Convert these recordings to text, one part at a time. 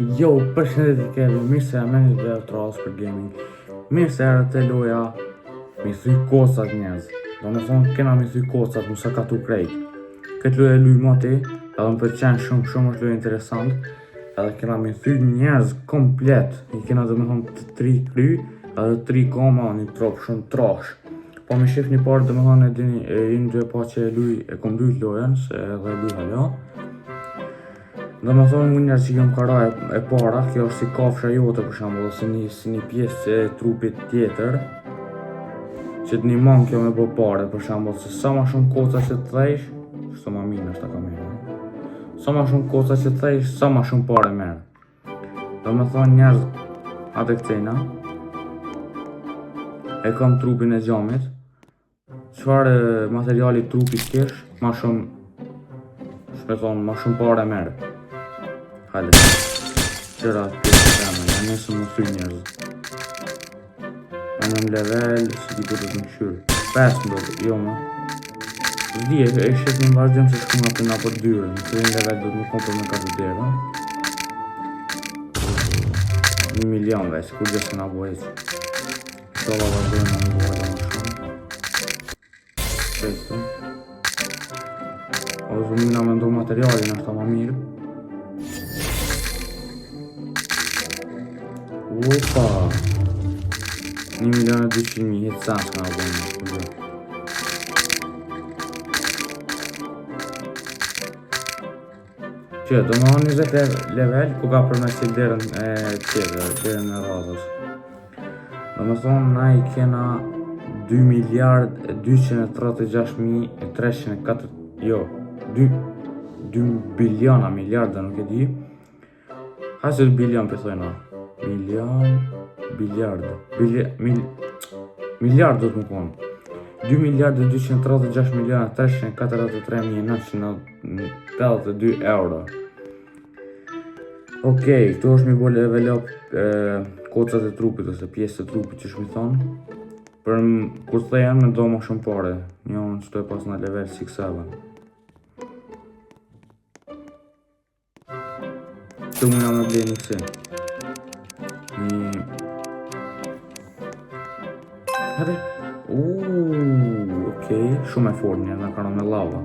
Jo, përshëndetje Kevi, mirë se jam në video të radhës për gaming. Mirë se erë të loja mi thuj kocat njerëz. Do me thonë kena mi thuj kocat, mu sa ka tu krejt. Këtë loja luj moti, edhe më përqenë shumë është loja interesant. Edhe kena mi thuj njerëz komplet. I kena do me thonë të 3 kry, edhe 3 koma, një trop shumë trash. Po me shif një parë do me thonë e inë dy pa që e kom lujt lojen, se edhe luj halja. Do me thonë mu njerë që jom kara e para, kjo është si kafsha jote për shambull, si një pjesë e trupit tjetër, që të një man kjo me bo pare për shambull, se sa ma shumë koca që të thejsh, shto ma minë është ta kamerë, sa ma shumë koca që të thejsh, sa ma shumë pare merë. Do me thonë njerëz atë këtejna, e kam trupin e gjamit, qëfar materiali trupit kesh, ma shumë, shme thonë, ma shumë pare merë. Hale, qëra të tema, ja nesë më thuj njerëz. Në level, si di këtë të më shyrë. 5 ndodhë, jo ma. Zdi, e shet një vazhdim se shkuma të nga për dyre. Në të level do të më kom për me ka të dera. 1 milion veç, kur gjë se nga bo eqë. Shola vazhdojnë në më bojë më shumë. Shpetë. O zumina me ndo materialin është ta ma mirë. Opa! 1.200.000 hitë sans nga bëjnë. Që, do më honë 20 level, ku ka për me qëllë derën e tjetër, derën e radhës. Do më thonë, na i kena 2.236.304, jo, 2 biliona, miliarda, nuk e di. Hajse 2 bilion për thojna. Miliard do të më konë. 2.236.343.982 euro. Okej, këtu është mi bo level up kocat e trupit ose pjesë të trupit që shmi thonë. Për kur të janë me do më shumë pare. Njohën që të e pas në level 6-7. Këtu më nga me blej një kësi. Hadi. Okej, shumë e fort njerë, nga karo me lava.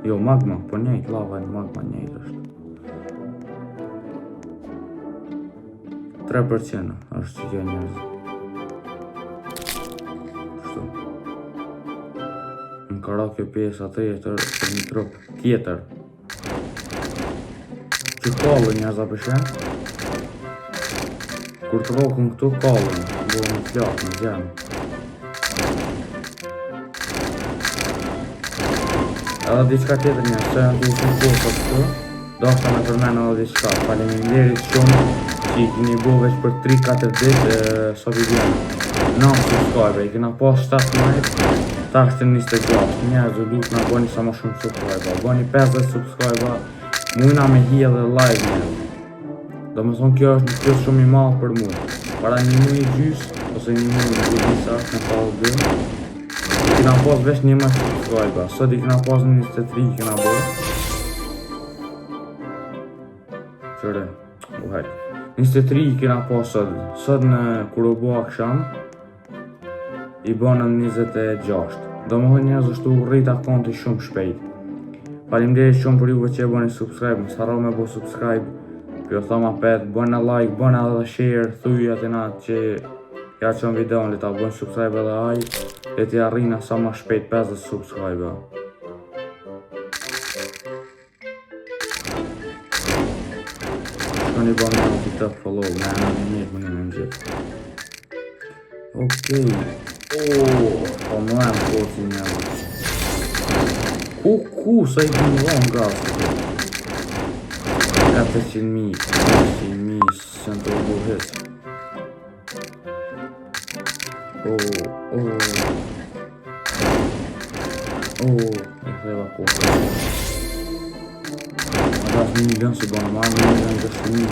Jo, magma, po njejt, lava e magma njejt është. 3% është që kjo njerëz. Shtu. Në karo kjo pjesë atë jetër, për një trup tjetër. Që kallë njerëz apëshen. Kur të rokën këtu kallën, bo në flak, në gjemë. Edhe diçka tjetër një, se janë duhet në kosa këtu, do është me përmenë edhe diçka. Faleminderit shumë që i kini bo veç për 3-4 ditë, sot i vjenë 9 subscribe, i kina pas 17, tash të 26, njerëz u duhet nga boni sa ma shumë subscribe, boni 50 subscribe, mujna me hi edhe like njerëz. Do me thonë kjo është një pjesë shumë i malë për mu. Para një muj i gjys, ose një muj i gjysa, në pasë 2. I kina pas vesh një më subscribe, sot i kina pas në 23 i kina bo. Qëre, uhet. 23 i kina pas sot në kur u bo aksham, i bo në 26. Do me thonë njerëz është u rrit akonti shumë shpejt. Faleminderit shumë për juve që e boni subscribe, më s'harro me bo subscribe. Kjo thama pet, bëna like, bëna edhe share, thuj atina që ja qënë videon, le ta bënë subscribe edhe aj, le t'i arrina sa ma shpejt 50 subscribe. Shkoni bënë në t'i të follow, me në një më një gjithë. Okej, po më e më koci një. Sa i bënë vonë gasë. 400.000, se në të buhet. E theva kohë. Ma dash 1 milion si bënë, ma 1 milion 200.000.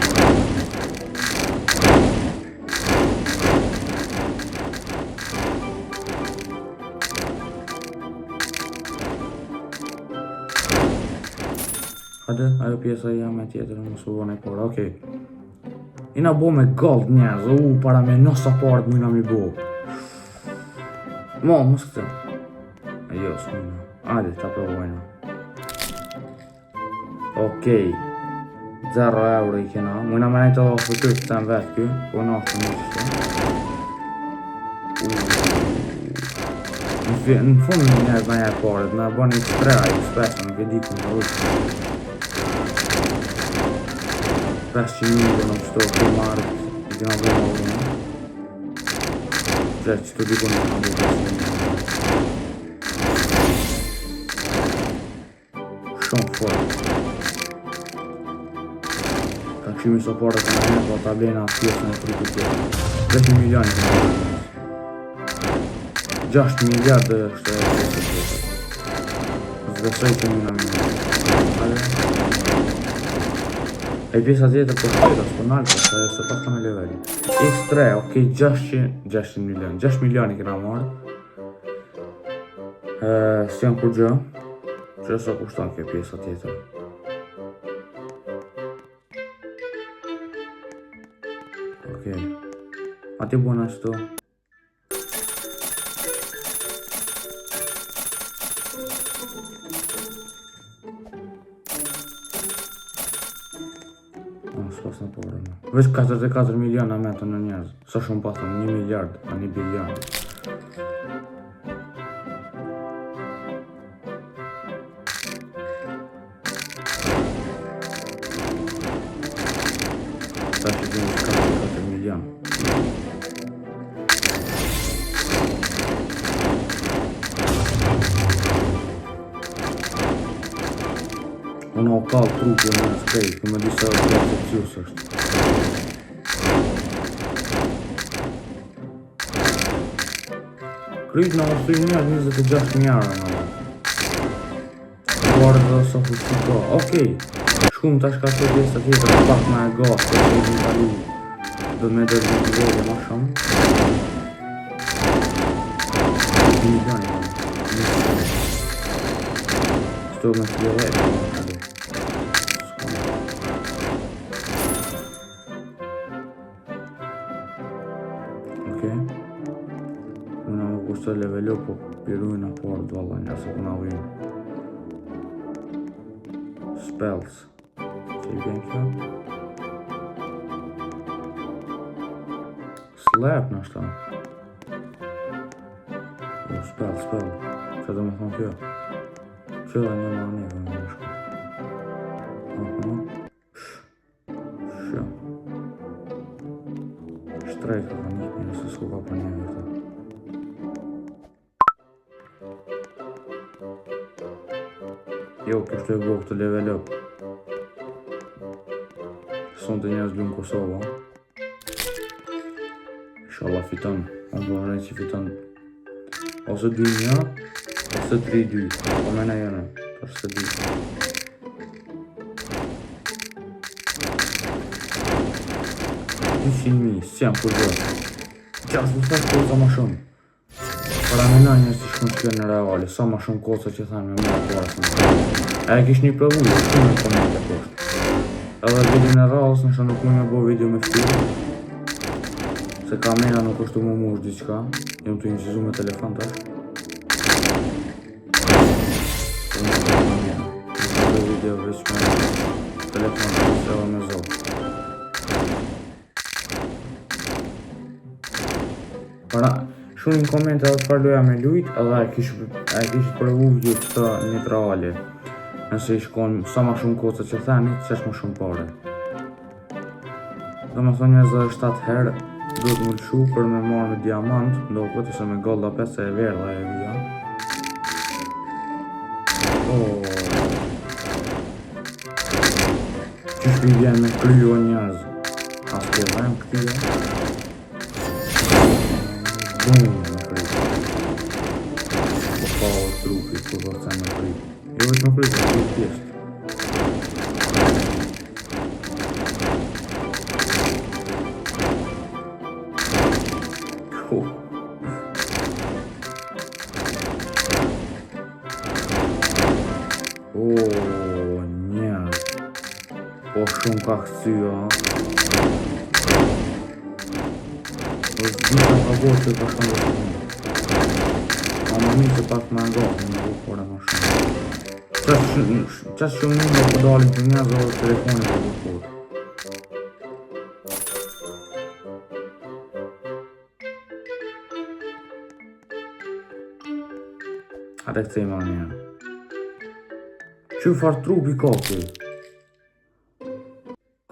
Hajde, ajo pjesa jam e tjetër, më së vone por, okej. I na bo me gold njerëz, para me nosa partë mu i na mi bo. Mos këtë. Jo, s'muna. Ajde, ta provojna. Okej. 0 euro i kena. Mu i na me nejtë edhe ofë të të në vetë kjo. Po në ofë në qështë. Në fund në njerëz në njerë paret, në bani x3 a x5, nuk e di ku në rrështë. 500.000 në qëto të marrë, i kena bo më unë. Që të di ku në kena bo 500.000. Shumë fort. Ka këshimi së paret të në po ta blejna pjesën e fritë të tjetë. 10 milioni të në 6 miliardë është e pjesë të tjetër. Zvesoj që një në milion. E pjesa tjetër për shkjeta, s'po nalë, se pak të me leveli. X3, okej, 600 milion. 6 milioni këna marrë. S'janë kur gjë. Që sa kushton kjo pjesa tjetër. Okej. Ati buona qëto. S'pas në porë në. Vesh 44 milion në metën në njerëz. Sa shumë pasën, 1 miliard, a 1 bilion. Sa që dhe 44 milion. Unë o kalë trupi në skrej, ku me disa Celsius është. Kryt në osri njërë 26 njërë në. Duarë dhe sa fushtu ka. Okej, shkum tash ka të pjesë tjetër, pak me e gasë, të që i një kalu. Dhe me dhe një vore ma shumë. 1 milion e në. Sto me të lirejtë. Unë më kushtë të levelu, po pirujnë a parë dvalla nga se kuna ujnë. Spells. Që i vjen kjo? Slap në ashta. Jo, spell. Që do me thonë kjo? Që dhe një ma një në shko. Shë. Shtrejt ka një një nëse s'ku ka për një vete. Jo, kështë e bëhë këtë level up. Son të njerëz lunë Kosova. Inshallah fiton. Unë bëhë rejtë që fiton. Ose 2-1, ose 3-2. Po mena jene, është se 2. S'jam për gjë. Qasë më thashtë koza ma shumë. Para me në njërës që shkën shkën në reali, sa ma shumë koza që thanë me mërë parës në. E kish një prëvullu, shumë në komente poshtë. Edhe video në rralës nësha nuk më bo video me fëtirë. Se kamera nuk është të më mush diqka. Jëm të incizu me telefon tash. Në video veç me telefon të edhe me zotë. Para, shumë në komente edhe të farloja me lujt, edhe e kishë përvu gjithë të një të reali. Nëse i shkon sa ma shumë koca që thani, qesh ma shumë pare. Dhe me thonë njëzë dhe 7 herë, duhet më lëshu për me marrë me diamant, ndo këtë ose me golda 5 se e verë dhe e vija. Qysh për i vjen me kryo njëzë? As të dhem këtija. Bum, me kryo. Po pa o trupi, po do të me kryo. Jo veç më kryo, po të tjeshtë. Njërë. Po shumë ka këtësya. Dita ka bërë që ka shkon dhe shumë. Ma më mirë se pak më ngatë në bukore më shumë. Qas shumë një po dalim për njerëz dhe telefoni për bukore. Hajde kthejmë më njerë. Që farë trupi ka kjo?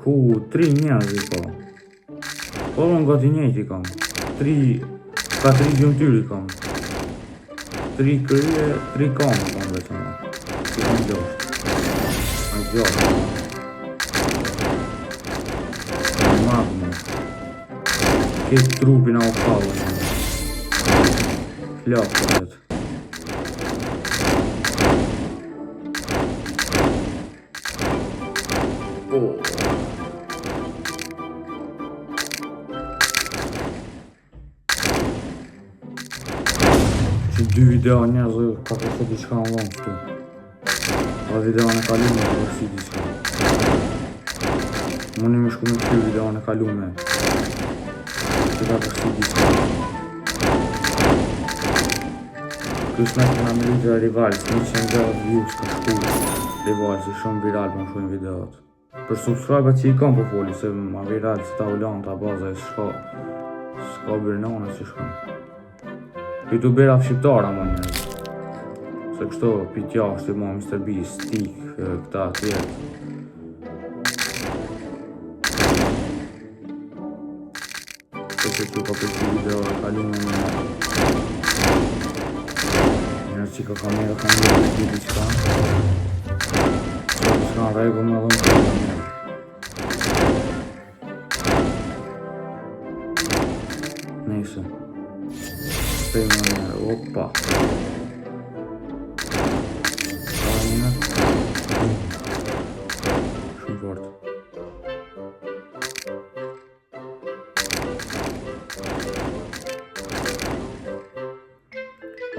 Ku 3 njerëz i ka. Po unë gati njejt i kam. 3 gjumëtyr i kam. 3 krye, 3 kamë kam vetëm. I kam 6. A 6. Magme. Këtë trupin a u kallën. Flakë të vetë. Që 2 video njerëz ka përse diçka në vëmë këtu. Pa video në kalume ka përsi diçka. Më një shku me këtë video në kalume. Që ka përsi diçka. Kës me këna me lujtë e rival, së 100,000 views ka shku. Rival, që shumë viral për më shkujnë videot. Për subscribe që i kam për foli, se ma viral që ta ulan të baza e s'ka birnone që shkojnë. Youtubera shqiptara më njerëz. Se kështu pitja është i ma Mr. Beast, Stik, këta tjerë. Se që ka përqy video e kalume me njerëz që ka kamera ka një të tjiti qka. Se s'ka në regu me dhëmë të njerëz. Nese. Opa. Shumë fort.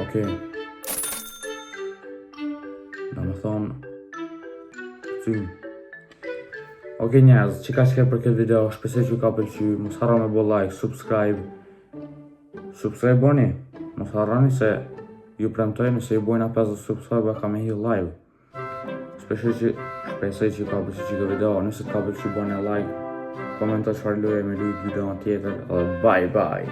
Okej. Da me thonë Cym. Okej njerëz, që ka shke për këtë video, shpesej që ka pëlqy, mos harro me bo like, subscribe boni, mos harroni se ju premtoj nëse ju bojna 50 subscribe ka me hi live. Shpesej që ka pëlqy që video, nëse ka pëlqy boni like, komentoj çfarë loje me lujt video tjetër, bye bye.